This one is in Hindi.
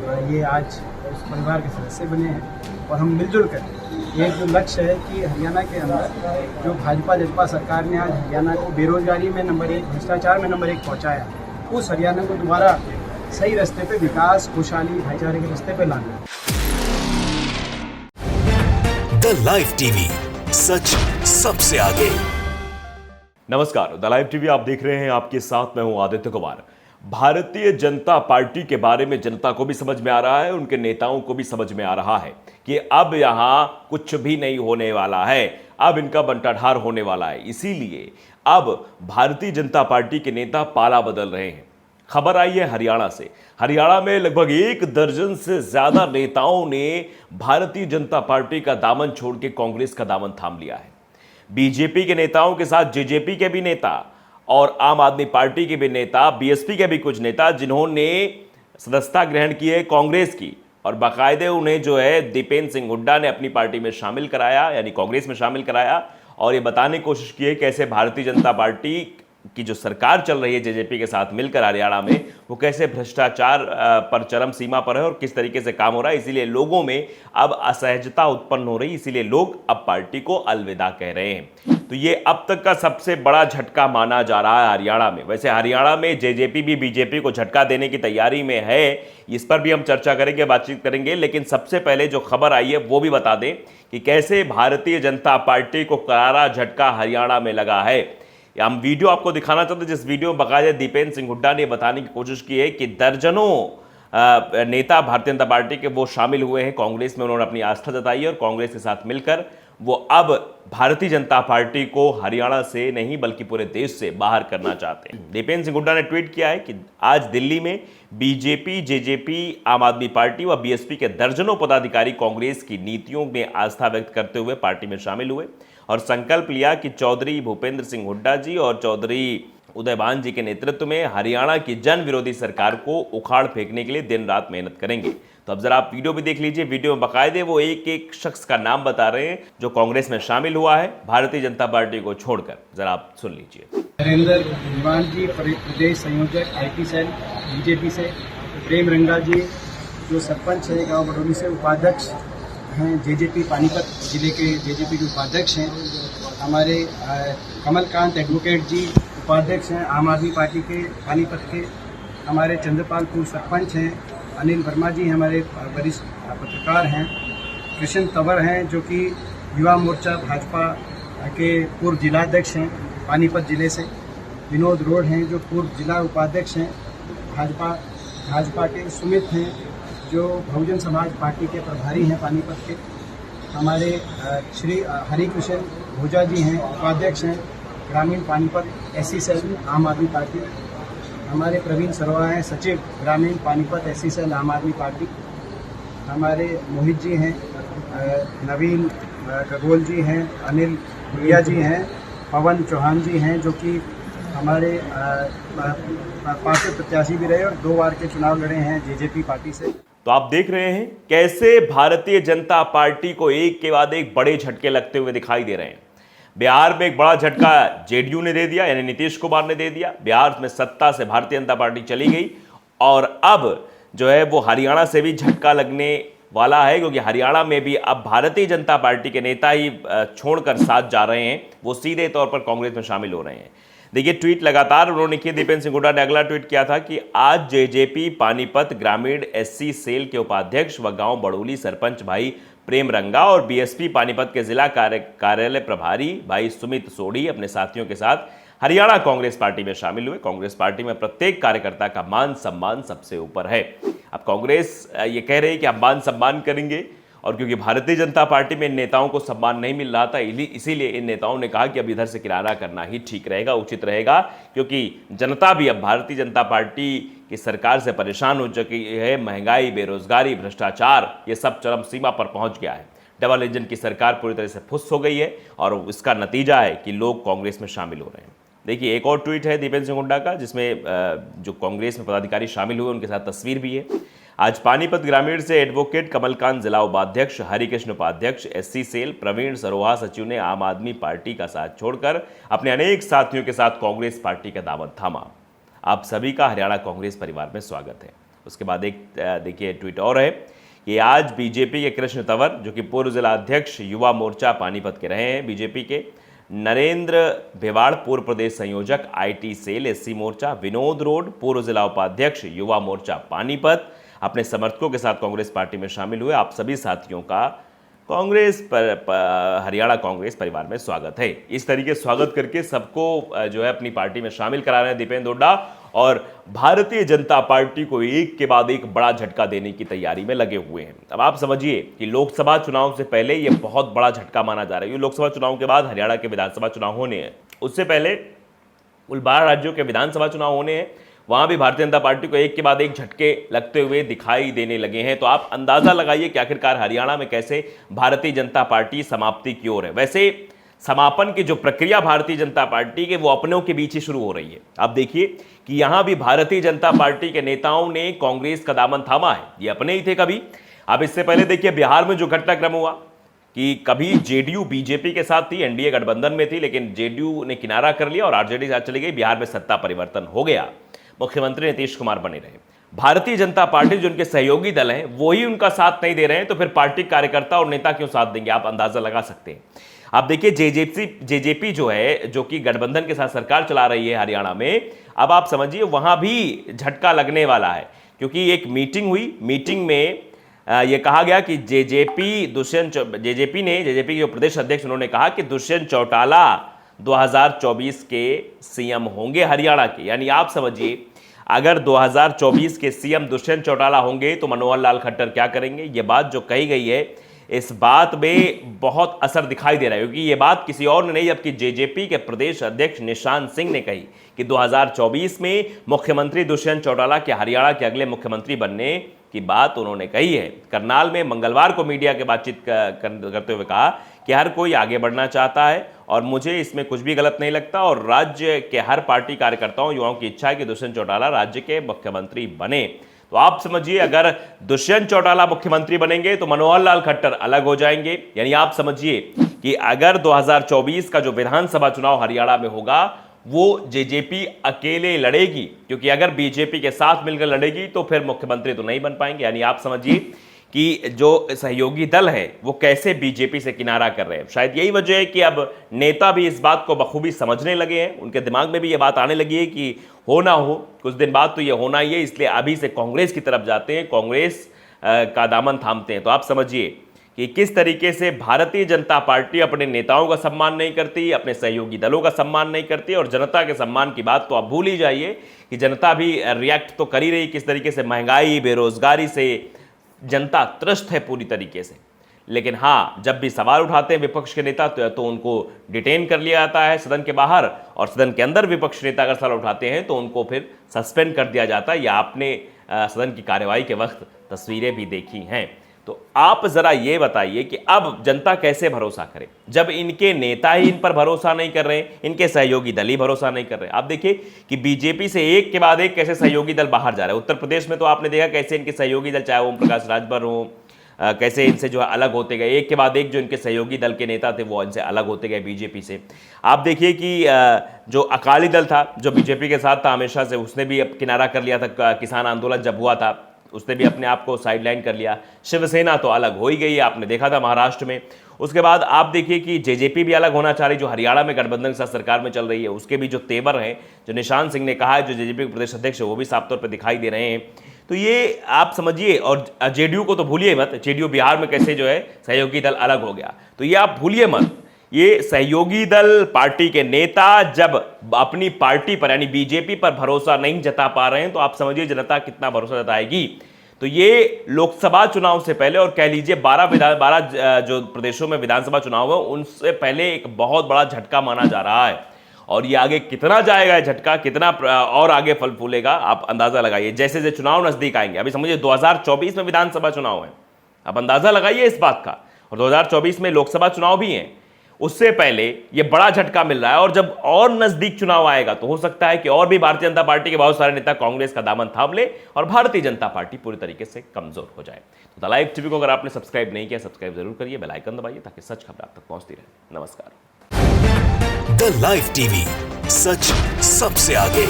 ये आज उस परिवार के सदस्य बने हैं और हम मिलजुल कर एक जो लक्ष्य है कि हरियाणा के अंदर जो भाजपा जजपा सरकार ने आज हरियाणा को बेरोजगारी में नंबर 1, भ्रष्टाचार में नंबर 1 पहुँचाया, उस हरियाणा को दोबारा सही रास्ते पे, विकास, खुशहाली, भाईचारे के रास्ते पे लाना। द लाइव टीवी, सच सबसे आगे। नमस्कार, द लाइव टीवी आप देख रहे हैं। आपके साथ मैं हूं आदित्य कुमार। भारतीय जनता पार्टी के बारे में जनता को भी समझ में आ रहा है, उनके नेताओं को भी समझ में आ रहा है कि अब यहां कुछ भी नहीं होने वाला है, अब इनका बंटाढार होने वाला है। इसीलिए अब भारतीय जनता पार्टी के नेता पाला बदल रहे हैं। खबर आई है हरियाणा से। हरियाणा में लगभग 1 दर्जन से ज्यादा नेताओं ने भारतीय जनता पार्टी का दामन छोड़ के कांग्रेस का दामन थाम लिया है। बीजेपी के नेताओं के साथ जेजेपी के भी नेता और आम आदमी पार्टी के भी नेता, बीएसपी के भी कुछ नेता, जिन्होंने सदस्यता ग्रहण की है कांग्रेस की, और बाकायदे उन्हें जो है दीपेंद्र सिंह हुड्डा ने अपनी पार्टी में शामिल कराया, यानी कांग्रेस में शामिल कराया, और ये बताने की कोशिश की है कैसे भारतीय जनता पार्टी की जो सरकार चल रही है जेजेपी के साथ मिलकर हरियाणा में, वो कैसे भ्रष्टाचार पर चरम सीमा पर है और किस तरीके से काम हो रहा है। इसीलिए लोगों में अब असहजता उत्पन्न हो रही, इसीलिए लोग अब पार्टी को अलविदा कह रहे हैं। तो ये अब तक का सबसे बड़ा झटका माना जा रहा है हरियाणा में। वैसे हरियाणा में जेजेपी भी बीजेपी को झटका देने की तैयारी में है, इस पर भी हम चर्चा करेंगे, बातचीत करेंगे। लेकिन सबसे पहले जो खबर आई है वो भी बता दें कि कैसे भारतीय जनता पार्टी को करारा झटका हरियाणा में लगा है। हम वीडियो आपको दिखाना चाहते हैं, जिस वीडियो में बाकायदे दीपेंद्र सिंह हुड्डा ने बताने की कोशिश की है कि दर्जनों नेता भारतीय जनता पार्टी के वो शामिल हुए हैं कांग्रेस में, उन्होंने अपनी आस्था जताई है और कांग्रेस के साथ मिलकर वो अब भारतीय जनता पार्टी को हरियाणा से नहीं बल्कि पूरे देश से बाहर करना चाहते हैं। दीपेंद्र सिंह हुड्डा ने ट्वीट किया है कि आज दिल्ली में बीजेपी, जेजेपी, आम आदमी पार्टी व बीएसपी के दर्जनों पदाधिकारी कांग्रेस की नीतियों में आस्था व्यक्त करते हुए पार्टी में शामिल हुए और संकल्प लिया कि चौधरी भूपेंद्र सिंह हुड्डा जी और चौधरी उदयभान जी के नेतृत्व में हरियाणा की जन विरोधी सरकार को उखाड़ फेंकने के लिए दिन रात मेहनत करेंगे। तो अब जरा आप वीडियो भी देख लीजिए। वीडियो में बाकायदे वो एक एक शख्स का नाम बता रहे हैं जो कांग्रेस में शामिल हुआ है भारतीय जनता पार्टी को छोड़कर। जरा आप सुन लीजिए। नरेंद्र दीवान जी, प्रदेश संयोजक आईटी सेल बीजेपी से। प्रेम रंगा जी जो सरपंच है गांव बडोली से, उपाध्यक्ष हैं जेजेपी पानीपत जिले के, जेजेपी के उपाध्यक्ष हैं। हमारे कमलकांत एडवोकेट जी उपाध्यक्ष हैं आम आदमी पार्टी के पानीपत के। हमारे चंद्रपालपुर सरपंच हैं। अनिल वर्मा जी हमारे वरिष्ठ पत्रकार हैं। कृष्ण तंवर हैं जो कि युवा मोर्चा भाजपा के पूर्व जिलाध्यक्ष हैं पानीपत जिले से। विनोद रोड हैं जो पूर्व जिला उपाध्यक्ष हैं भाजपा के। सुमित हैं जो बहुजन समाज पार्टी के प्रभारी हैं पानीपत के। हमारे श्री हरिकृष्ण भोजा जी हैं, उपाध्यक्ष हैं ग्रामीण पानीपत एससी सेल आम आदमी पार्टी। हमारे प्रवीण सरोवा हैं, सचिव ग्रामीण पानीपत एससी सेल आम आदमी पार्टी। हमारे मोहित जी हैं, नवीन गगोल जी हैं, अनिल भुलिया जी हैं, पवन चौहान जी हैं जो कि हमारे पार्टी प्रत्याशी भी रहे और 2 बार के चुनाव लड़े हैं जेजेपी पार्टी से। तो आप देख रहे हैं कैसे भारतीय जनता पार्टी को एक के बाद एक बड़े झटके लगते हुए दिखाई दे रहे हैं। बिहार में एक बड़ा झटका जेडीयू ने दे दिया, यानी नीतीश कुमार ने दे दिया। बिहार में सत्ता से भारतीय जनता पार्टी चली गई और अब जो है वो हरियाणा से भी झटका लगने वाला है, क्योंकि हरियाणा में भी अब भारतीय जनता पार्टी के नेता ही छोड़कर साथ जा रहे हैं, वो सीधे तौर पर कांग्रेस में शामिल हो रहे हैं। देखिए ट्वीट लगातार उन्होंने किए। दीपेंद्र सिंह हुड्डा ने अगला ट्वीट किया था कि आज जेजेपी पानीपत ग्रामीण एससी सेल के उपाध्यक्ष व गांव बड़ोली सरपंच भाई प्रेम रंगा और बीएसपी पानीपत के जिला कार्यालय प्रभारी भाई सुमित सोढ़ी अपने साथियों के साथ हरियाणा कांग्रेस पार्टी में शामिल हुए। कांग्रेस पार्टी में प्रत्येक कार्यकर्ता का मान सम्मान सबसे ऊपर है। अब कांग्रेस ये कह रही है कि हम मान सम्मान करेंगे, और क्योंकि भारतीय जनता पार्टी में इन नेताओं को सम्मान नहीं मिल रहा था, इसीलिए इन नेताओं ने कहा कि अब इधर से किनारा करना ही ठीक रहेगा, उचित रहेगा, क्योंकि जनता भी अब भारतीय जनता पार्टी की सरकार से परेशान हो चुकी है। महंगाई, बेरोजगारी, भ्रष्टाचार, ये सब चरम सीमा पर पहुंच गया है। डबल इंजन की सरकार पूरी तरह से फुस हो गई है और इसका नतीजा है कि लोग कांग्रेस में शामिल हो रहे हैं। देखिए एक और ट्वीट है दीपेंद्र सिंह हुड्डा का, जिसमें जो कांग्रेस में पदाधिकारी शामिल हुए उनके साथ तस्वीर भी है। आज पानीपत ग्रामीण से एडवोकेट कमलकांत जिला उपाध्यक्ष, हरिकृष्ण उपाध्यक्ष एससी सेल, प्रवीण सरोहा सचिव ने आम आदमी पार्टी का साथ छोड़कर अपने अनेक साथियों के साथ कांग्रेस पार्टी का दामन थामा। आप सभी का हरियाणा कांग्रेस परिवार में स्वागत है। उसके बाद एक देखिए ट्वीट और है कि आज बीजेपी के कृष्ण तंवर जो कि पूर्व जिला अध्यक्ष युवा मोर्चा पानीपत के रहे हैं बीजेपी के, नरेंद्र भिवाड़ पूर्व प्रदेश संयोजक IT सेल SC मोर्चा, विनोद रोड पूर्व जिला उपाध्यक्ष युवा मोर्चा पानीपत अपने समर्थकों के साथ कांग्रेस पार्टी में शामिल हुए। आप सभी साथियों का कांग्रेस हरियाणा कांग्रेस परिवार में स्वागत है। इस तरीके स्वागत करके सबको जो है अपनी पार्टी में शामिल करा रहे हैं दीपेंद्र हुड्डा, और भारतीय जनता पार्टी को एक के बाद एक बड़ा झटका देने की तैयारी में लगे हुए हैं। अब आप समझिए कि लोकसभा चुनाव से पहले ये बहुत बड़ा झटका माना जा रहा है। लोकसभा चुनाव के बाद हरियाणा के विधानसभा चुनाव होने हैं, उससे पहले कुल 12 राज्यों के विधानसभा चुनाव होने हैं, वहां भी भारतीय जनता पार्टी को एक के बाद एक झटके लगते हुए दिखाई देने लगे हैं। तो आप अंदाजा लगाइए कि आखिरकार हरियाणा में कैसे भारतीय जनता पार्टी समाप्ति की ओर है। वैसे समापन की जो प्रक्रिया भारतीय जनता पार्टी के वो अपनों के बीच ही शुरू हो रही है। आप देखिए कि यहां भी भारतीय जनता पार्टी के नेताओं ने कांग्रेस का दामन थामा है, ये अपने ही थे कभी। अब इससे पहले देखिए बिहार में जो घटनाक्रम हुआ कि कभी जेडीयू बीजेपी के साथ थी, एनडीए गठबंधन में थी, लेकिन जेडीयू ने किनारा कर लिया और आरजेडी साथ चली गई। बिहार में सत्ता परिवर्तन हो गया, मुख्यमंत्री नीतीश कुमार बने रहे। भारतीय जनता पार्टी जो उनके सहयोगी दल हैं वही उनका साथ नहीं दे रहे हैं, तो फिर पार्टी कार्यकर्ता और नेता क्यों साथ देंगे? आप अंदाजा लगा सकते हैं। आप देखिए जेजेपी जो है, जो कि गठबंधन के साथ सरकार चला रही है हरियाणा में, अब आप समझिए वहां भी झटका लगने वाला है, क्योंकि एक मीटिंग हुई, मीटिंग में यह कहा गया कि जेजेपी के जो प्रदेश अध्यक्ष उन्होंने कहा कि दुष्यंत चौटाला 2024 के सीएम होंगे हरियाणा के। यानी आप समझिए अगर 2024 के सीएम दुष्यंत चौटाला होंगे तो मनोहर लाल खट्टर क्या करेंगे? ये बात जो कही गई है, इस बात में बहुत असर दिखाई दे रहा है, क्योंकि ये बात किसी और ने नहीं जबकि जेजेपी के प्रदेश अध्यक्ष निशांत सिंह ने कही कि 2024 में मुख्यमंत्री दुष्यंत चौटाला के हरियाणा के अगले मुख्यमंत्री बनने की बात उन्होंने कही है। करनाल में मंगलवार को मीडिया के बातचीत करते हुए कहा कि हर कोई आगे बढ़ना चाहता है और मुझे इसमें कुछ भी गलत नहीं लगता, और राज्य के हर पार्टी कार्यकर्ताओं युवाओं की इच्छा है कि दुष्यंत चौटाला राज्य के मुख्यमंत्री बने। तो आप समझिए अगर दुष्यंत चौटाला मुख्यमंत्री बनेंगे तो मनोहर लाल खट्टर अलग हो जाएंगे। यानी आप समझिए कि अगर 2024 का जो विधानसभा चुनाव हरियाणा में होगा वो जेजेपी अकेले लड़ेगी, क्योंकि अगर बीजेपी के साथ मिलकर लड़ेगी तो फिर मुख्यमंत्री तो नहीं बन पाएंगे। यानी आप समझिए कि जो सहयोगी दल है वो कैसे बीजेपी से किनारा कर रहे हैं। शायद यही वजह है कि अब नेता भी इस बात को बखूबी समझने लगे हैं, उनके दिमाग में भी ये बात आने लगी है कि हो ना हो कुछ दिन बाद तो ये होना ही है, इसलिए अभी से कांग्रेस की तरफ जाते हैं, कांग्रेस का दामन थामते हैं। तो आप समझिए कि किस तरीके से भारतीय जनता पार्टी अपने नेताओं का सम्मान नहीं करती, अपने सहयोगी दलों का सम्मान नहीं करती, और जनता के सम्मान की बात तो आप भूल ही जाइए कि जनता भी रिएक्ट तो कर ही रही, किस तरीके से महंगाई बेरोजगारी से जनता त्रस्त है पूरी तरीके से। लेकिन हाँ, जब भी सवाल उठाते हैं विपक्ष के नेता तो उनको डिटेन कर लिया जाता है सदन के बाहर, और सदन के अंदर विपक्ष नेता अगर सवाल उठाते हैं तो उनको फिर सस्पेंड कर दिया जाता है। या आपने सदन की कार्यवाही के वक्त तस्वीरें भी देखी हैं। तो आप जरा ये बताइए कि अब जनता कैसे भरोसा करे जब इनके नेता ही इन पर भरोसा नहीं कर रहे, इनके सहयोगी दल ही भरोसा नहीं कर रहे। आप देखिए कि बीजेपी से एक के बाद एक कैसे सहयोगी दल बाहर जा रहे हैं। उत्तर प्रदेश में तो आपने देखा कैसे इनके सहयोगी दल, चाहे ओम प्रकाश राजभर हो, कैसे इनसे जो है अलग होते गए, एक के बाद एक जो इनके सहयोगी दल के नेता थे वो इनसे अलग होते गए बीजेपी से। आप देखिए कि जो अकाली दल था जो बीजेपी के साथ था हमेशा से, उसने भी अब किनारा कर लिया था। किसान आंदोलन जब हुआ था उसने भी अपने आप को साइडलाइन कर लिया। शिवसेना तो अलग हो ही गई है, आपने देखा था महाराष्ट्र में। उसके बाद आप देखिए कि जेजेपी भी अलग होना चाह रही, जो हरियाणा में गठबंधन के साथ सरकार में चल रही है। उसके भी जो तेवर हैं, जो निशांत सिंह ने कहा है, जो जेजेपी के प्रदेश अध्यक्ष है, वो भी साफ तौर पर दिखाई दे रहे हैं। तो ये आप समझिए, और जेडीयू को तो भूलिए मत, जेडीयू बिहार में कैसे जो है सहयोगी दल अलग हो गया। तो ये आप भूलिए मत, ये सहयोगी दल पार्टी के नेता जब अपनी पार्टी पर यानी बीजेपी पर भरोसा नहीं जता पा रहे हैं तो आप समझिए जनता कितना भरोसा जताएगी। तो ये लोकसभा चुनाव से पहले, और कह लीजिए 12 जो प्रदेशों में विधानसभा चुनाव है उनसे पहले एक बहुत बड़ा झटका माना जा रहा है। और ये आगे कितना जाएगा झटका, कितना और आगे फल फूलेगा, आप अंदाजा लगाइए। जैसे जैसे चुनाव नजदीक आएंगे, अभी समझिए 2024 में विधानसभा चुनाव है, आप अंदाजा लगाइए इस बात का, और 2024 में लोकसभा चुनाव भी हैं। उससे पहले ये बड़ा झटका मिल रहा है, और जब और नजदीक चुनाव आएगा तो हो सकता है कि और भी भारतीय जनता पार्टी के बहुत सारे नेता कांग्रेस का दामन थाम ले और भारतीय जनता पार्टी पूरी तरीके से कमजोर हो जाए। तो द लाइव टीवी को अगर आपने सब्सक्राइब नहीं किया, सब्सक्राइब जरूर करिए, बेल आइकन दबाइए ताकि सच खबर आप तक पहुंचती रहे। नमस्कार। द लाइव टीवी, सच सबसे आगे।